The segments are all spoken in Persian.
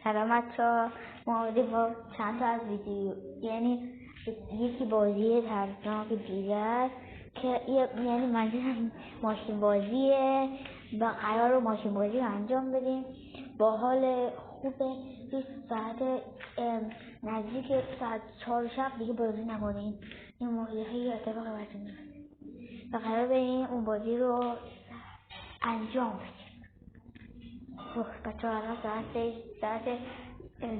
سلام بچه‌ها، ما اومدیم با چند تا از ویدیو، یعنی یکی بازی ترسناک دیگه است که یعنی منظورم ماشین بازیه و قرار ماشین بازی رو انجام بدیم با حال خوبه. هیچ ساعت نزدیک ساعت 4 شب دیگه بازی نکنیم، این موقعی اتفاق براتون میفته و قرار بریم اون بازی رو انجام بدیم. بچه ها الان ساعت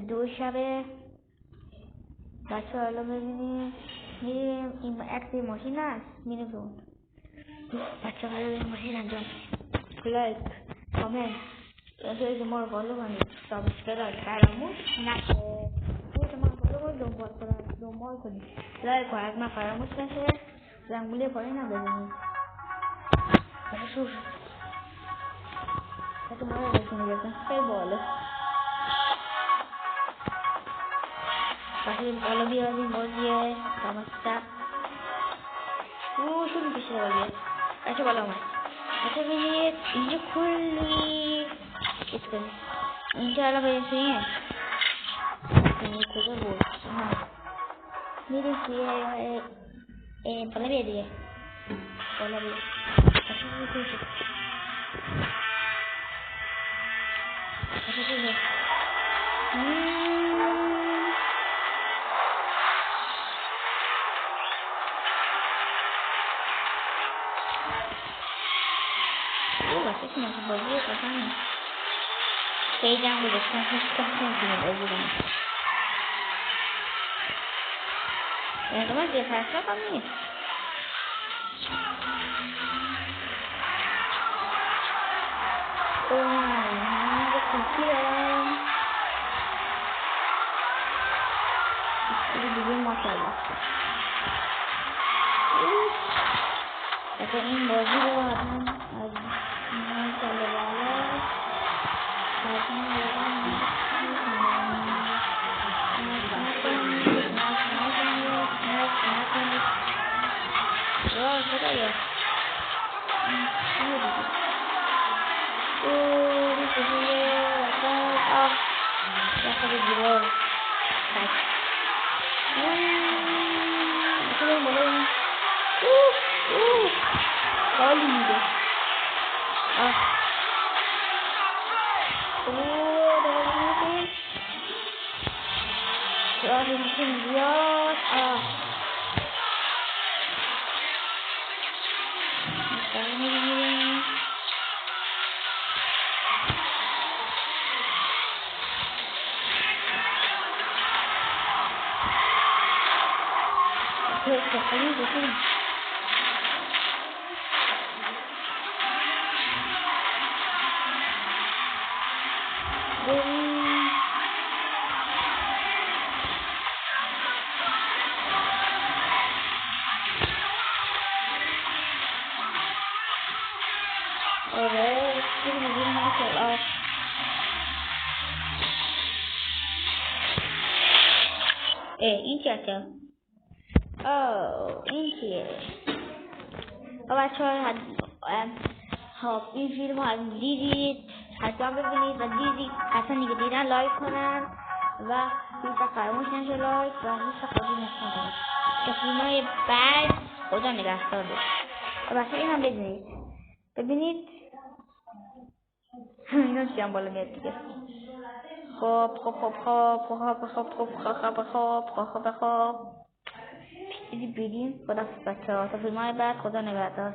2 شبه. بچه ها الان ببینیم میریم این عکس ماشین هست، میریم اون. بچه ها بریم ماشین انجام لایک کامنت که ما رو فالو کنید، سابسکرایب فراموش نکنید. ما رو فالو کنید، دنبال کنید، لایک کنید، از من فراموش نشه. زنگوله پایین هم بزنید. تو ما رو بسیم بگردم خیلی بالا بخیریم بالا بیاریم بازیه دامسته شو میکشه بازیه. بچه بالا اومد. بچه بینید اینجا کلی چیز کنید. اینجا الان بریم توییم کجا بود؟ میریم توی بالا بیا دیگه، بالا بیا. بچه بینید واسه که بازی قشنگه. خیلی هم گذاشتم هیچ کسی نمیتونه بازی کنه. من دیگه ترسناک هم نیست. اینجا کلکی دارم دیگه ماشالله. این بازی رو حتما از ماشالله بالا خدایا داخل دیوار خط بکنیم بالا. خالی میده داره میکنیم زیاد میریم خیلی بکنیم آره خیلی میگیم ماشالله. این چیه؟ این چیه؟ بچه ها این فیلم ها دیدید حتما ببینید و دیدید حتما دیگه دیدن لایک کنن و هیچ وقت فراموش نشه لایک و هیچ وقت بازی نکنید که فیلم های بعد خدا نگهدار بود. و بچه این هم بدونید ببینید اینا چی هم بالا میاد دیگه. خب دیدی بریم خدا بچه ها تا فیلم های بعد خدا نگهدار.